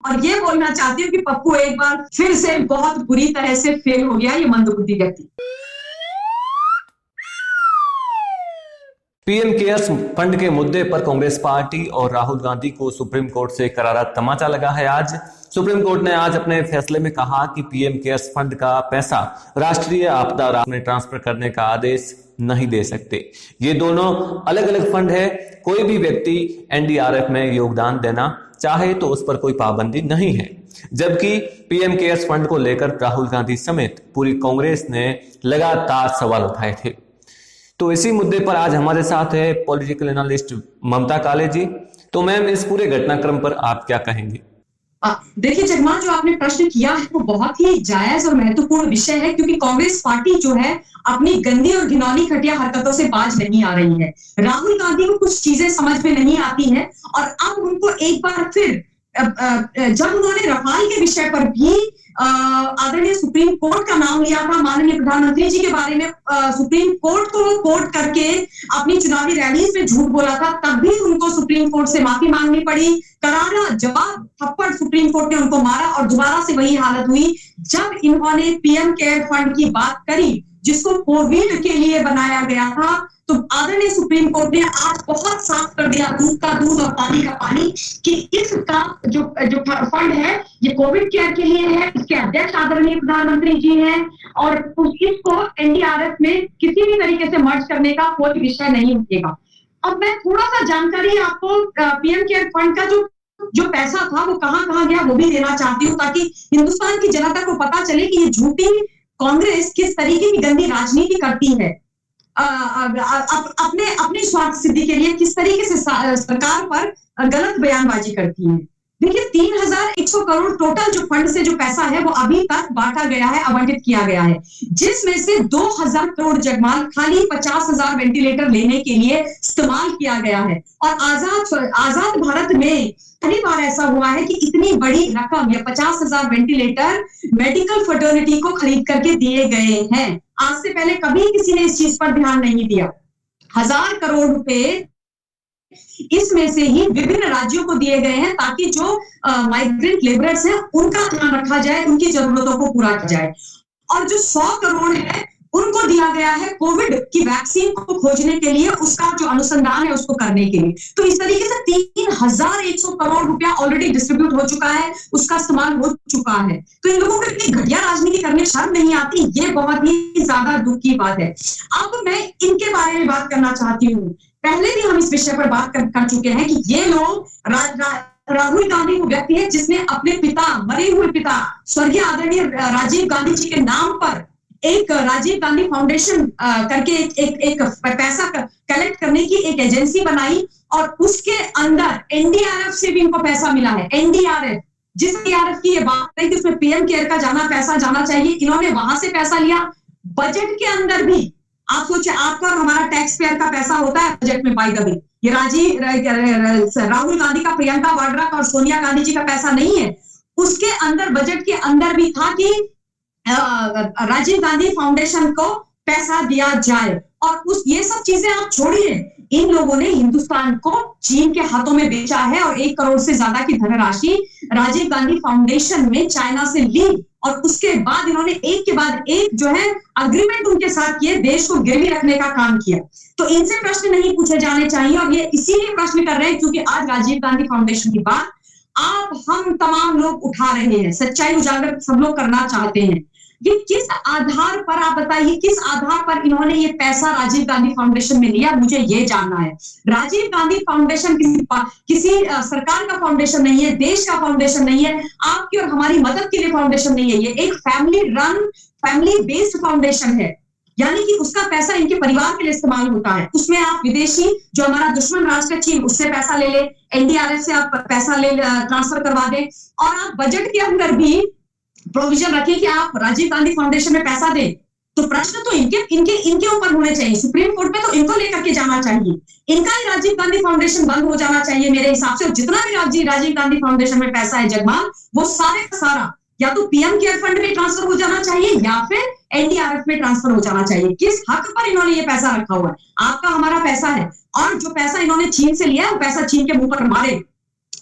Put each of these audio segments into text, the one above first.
और ये बोलना चाहती हूँ कि पप्पू एक बार फिर से बहुत बुरी तरह से फेल हो गया ये मंदबुद्धि व्यक्ति। पीएम केयर्स फंड के मुद्दे पर कांग्रेस पार्टी और राहुल गांधी को सुप्रीम कोर्ट से करारा तमाचा लगा है। आज सुप्रीम कोर्ट ने आज अपने फैसले में कहा कि पीएम केयर्स फंड का पैसा राष्ट्रीय आपदा राहत में ट्रांसफर करने का आदेश नहीं दे सकते। ये दोनों अलग अलग फंड है। कोई भी व्यक्ति एनडीआरएफ में योगदान देना चाहे तो उस पर कोई पाबंदी नहीं है। जबकि पीएम केयर्स फंड को लेकर राहुल गांधी समेत पूरी कांग्रेस ने लगातार सवाल उठाए थे। तो इसी मुद्दे पर आज हमारे साथ है पॉलिटिकल एनालिस्ट ममता काले जी। तो मैम, इस पूरे घटनाक्रम पर आप क्या कहेंगे? देखिए जगमान, जो आपने प्रश्न किया है वो बहुत ही जायज और महत्वपूर्ण विषय है, क्योंकि कांग्रेस पार्टी जो है अपनी गंदी और घिनौनी घटिया हरकतों से बाज नहीं आ रही है। राहुल गांधी को कुछ चीजें समझ में नहीं आती हैं और अब उनको एक बार फिर जब उन्होंने रफाल के विषय पर भी आदरणीय सुप्रीम कोर्ट का नाम लिया था, माननीय प्रधानमंत्री जी के बारे में सुप्रीम कोर्ट को कोर्ट करके अपनी चुनावी रैलीज में झूठ बोला था, तब भी उनको सुप्रीम कोर्ट से माफी मांगनी पड़ी। करारा जवाब थप्पड़ सुप्रीम कोर्ट ने उनको मारा और दोबारा से वही हालत हुई जब इन्होंने पीएम केयर फंड की बात करी, जिसको कोविड के लिए बनाया गया था। तो आदरणीय सुप्रीम कोर्ट ने आज बहुत साफ कर दिया, दूध का दूध और पानी का पानी, कि इसका जो फंड है ये कोविड केयर के लिए है। इसके अध्यक्ष आदरणीय प्रधानमंत्री जी हैं और इसको एनडीआरएफ में किसी भी तरीके से मर्ज करने का कोई विषय नहीं उठेगा। अब मैं थोड़ा सा जानकारी आपको पीएम केयर फंड का जो पैसा था वो कहां गया वो भी देना चाहती हूँ, ताकि हिंदुस्तान की जनता को पता चले कि ये झूठी कांग्रेस किस तरीके की गंदी राजनीति करती है। अपने स्वार्थ सिद्धि के लिए किस तरीके से सरकार पर गलत बयानबाजी करती है। देखिए 3100 करोड़ टोटल जो फंड से जो पैसा है वो अभी तक बांटा गया है, आवंटित किया गया है, जिसमें से 2000 करोड़ जगमाल खाली 50,000 वेंटिलेटर लेने के लिए इस्तेमाल किया गया है। और आजाद भारत में पहली बार ऐसा हुआ है कि इतनी बड़ी रकम या 50,000 वेंटिलेटर मेडिकल फर्टर्निटी को खरीद करके दिए गए हैं। आज से पहले कभी किसी ने इस चीज पर ध्यान नहीं दिया। 1000 करोड़ रुपए इसमें से ही विभिन्न राज्यों को दिए गए हैं ताकि जो माइग्रेंट लेबरर्स हैं उनका ध्यान रखा जाए, उनकी जरूरतों को पूरा किया जाए। और जो 100 करोड़ है उनको दिया गया है कोविड की वैक्सीन को खोजने के लिए, उसका जो अनुसंधान है उसको करने के लिए। तो इस तरीके से 3100 करोड़ रुपया ऑलरेडी डिस्ट्रीब्यूट हो चुका है, उसका इस्तेमाल हो चुका है। तो इन लोगों को इतनी घटिया राजनीति करने शर्म नहीं आती, ये बहुत ही ज्यादा दुख की बात है। अब मैं इनके बारे में बात करना चाहती हूँ। पहले भी हम इस विषय पर बात कर चुके हैं कि ये लोग राहुल गांधी वो व्यक्ति है जिसने अपने पिता, मरे हुए पिता स्वर्गीय आदरणीय राजीव गांधी जी के नाम पर एक राजीव गांधी फाउंडेशन करके एक पैसा कलेक्ट करने की एक एजेंसी बनाई और उसके अंदर एनडीआरएफ से भी इनको पैसा मिला है। एनडीआरएफ, जिस एनडीआरएफ की ये बात है कि उसमें पीएम केयर का पैसा जाना चाहिए, इन्होंने वहां से पैसा लिया। बजट के अंदर भी आप सोचिए, आपका और हमारा टैक्स पेयर का पैसा होता है बजट में। बाय द वे, ये राहुल गांधी का, प्रियंका वाड्रा का और सोनिया गांधी जी का पैसा नहीं है। उसके अंदर बजट के अंदर भी था कि राजीव गांधी फाउंडेशन को पैसा दिया जाए। और ये सब चीजें आप छोड़िए, इन लोगों ने हिंदुस्तान को चीन के हाथों में बेचा है और 1 करोड़ से ज्यादा की धनराशि राजीव गांधी फाउंडेशन में चाइना से ली और उसके बाद इन्होंने एक के बाद एक जो है अग्रीमेंट उनके साथ किए, देश को गिरवी रखने का काम किया। तो इनसे प्रश्न नहीं पूछे जाने चाहिए और ये इसीलिए प्रश्न कर रहे हैं क्योंकि आज राजीव गांधी फाउंडेशन की बात हम तमाम लोग उठा रहे हैं। सच्चाई उजागर सब लोग करना चाहते हैं। ये किस आधार पर, आप बताइए, किस आधार पर इन्होंने ये पैसा राजीव गांधी फाउंडेशन में लिया? मुझे ये जानना है। राजीव गांधी फाउंडेशन किसी सरकार का फाउंडेशन नहीं है, देश का फाउंडेशन नहीं है, आपकी और हमारी मदद के लिए फाउंडेशन नहीं है। ये एक family run, family based foundation है, यानी कि उसका पैसा इनके परिवार के लिए इस्तेमाल होता है। उसमें आप विदेशी, जो हमारा दुश्मन राष्ट्र है चीन, उससे पैसा ले ले, एनडीआरएफ से आप पैसा ले ट्रांसफर करवा दें और आप बजट के अंदर भी प्रोविजन रखें कि आप राजीव गांधी फाउंडेशन में पैसा दें। तो प्रश्न तो इनके ऊपर होने चाहिए। सुप्रीम कोर्ट में तो इनको लेकर के जाना चाहिए। इनका ही राजीव गांधी फाउंडेशन बंद हो जाना चाहिए मेरे हिसाब से। और जितना भी राजीव गांधी फाउंडेशन में पैसा है जगमाल, वो सारे का सारा या तो पीएम केयर फंड में ट्रांसफर हो जाना चाहिए या फिर एनडीआरएफ में ट्रांसफर हो जाना चाहिए। किस हक पर इन्होंने ये पैसा रखा हुआ है? आपका हमारा पैसा है और जो पैसा इन्होंने चीन से लिया है वो पैसा चीन के मुंह पर मारे।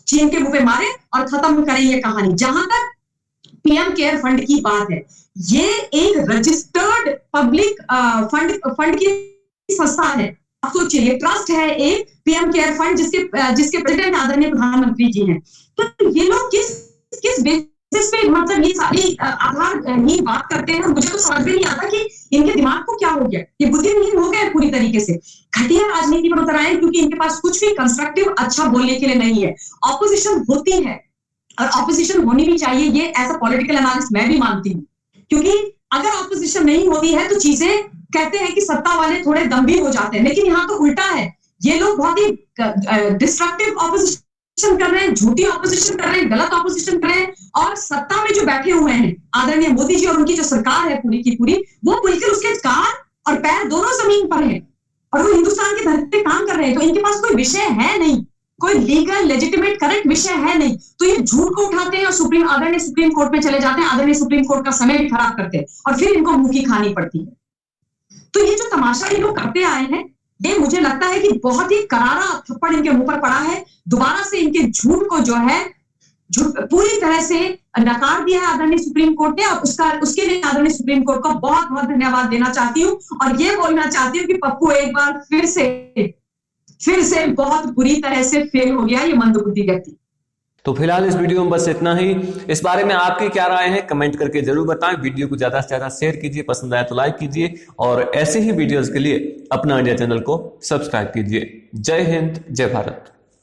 चीन के मुंह पे मारे और खत्म करें ये कहानी। जहां तक पीएम केयर फंड की बात है, ये एक रजिस्टर्ड पब्लिक फंड की संस्था है। आप सोचिए, ट्रस्ट है एक पीएम केयर फंड, जिसके प्रेसिडेंट आदरणीय प्रधानमंत्री जी हैं। तो ये लोग किस बेसिस पे मतलब ये सारी आधारहीन बात करते हैं। मुझे तो समझ में नहीं आता कि इनके दिमाग को क्या हो गया, ये बुद्धिहीन हो गए पूरी तरीके से, घटिया राजनीति में उतर आए, क्योंकि इनके पास कुछ भी कंस्ट्रक्टिव अच्छा बोलने के लिए नहीं है। ऑपोजिशन होती है और ऑपोजिशन होनी भी चाहिए, ये एज अ पॉलिटिकल एनालिस्ट मैं भी मानती हूँ, क्योंकि अगर ऑपोजिशन नहीं होती है तो चीजें कहते हैं कि सत्ता वाले थोड़े दम्भी हो जाते हैं, लेकिन यहाँ तो उल्टा है। ये लोग बहुत ही डिस्ट्रक्टिव ऑपोजिशन कर रहे हैं, झूठी ऑपोजिशन कर रहे हैं, गलत ऑपोजिशन कर रहे हैं, और सत्ता में जो बैठे हुए हैं आदरणीय मोदी जी और उनकी जो सरकार है पूरी की पूरी, वो बिल्कुल उसके कान और पैर दोनों जमीन पर है और वो हिंदुस्तान की धरती पे काम कर रहे हैं। तो इनके पास कोई विषय है नहीं, कोई लीगल लेजिटिमेट करेक्ट विषय है नहीं, तो ये झूठ को उठाते हैं और आदरणीय सुप्रीम कोर्ट में चले जाते हैं, आदरणीय सुप्रीम कोर्ट का समय भी खराब करते हैं और फिर इनको मुंह की खानी पड़ती है। तो ये जो तमाशा ये लोग करते आए हैं, ये मुझे लगता है कि बहुत ही करारा थप्पड़ इनके मुंह पर पड़ा है। दोबारा से इनके झूठ को जो है पूरी तरह से नकार दिया है आदरणीय सुप्रीम कोर्ट ने, और उसके लिए आदरणीय सुप्रीम कोर्ट को बहुत बहुत धन्यवाद देना चाहती हूँ और ये बोलना चाहती हूँ कि पप्पू एक बार फिर से बहुत बुरी तरह से फेल हो गया ये मंदबुद्धि व्यक्ति। तो फिलहाल इस वीडियो में बस इतना ही। इस बारे में आपकी क्या राय है कमेंट करके जरूर बताएं। वीडियो को ज्यादा से ज्यादा शेयर कीजिए, पसंद आया तो लाइक कीजिए और ऐसे ही वीडियोस के लिए अपना इंडिया चैनल को सब्सक्राइब कीजिए। जय हिंद, जय भारत।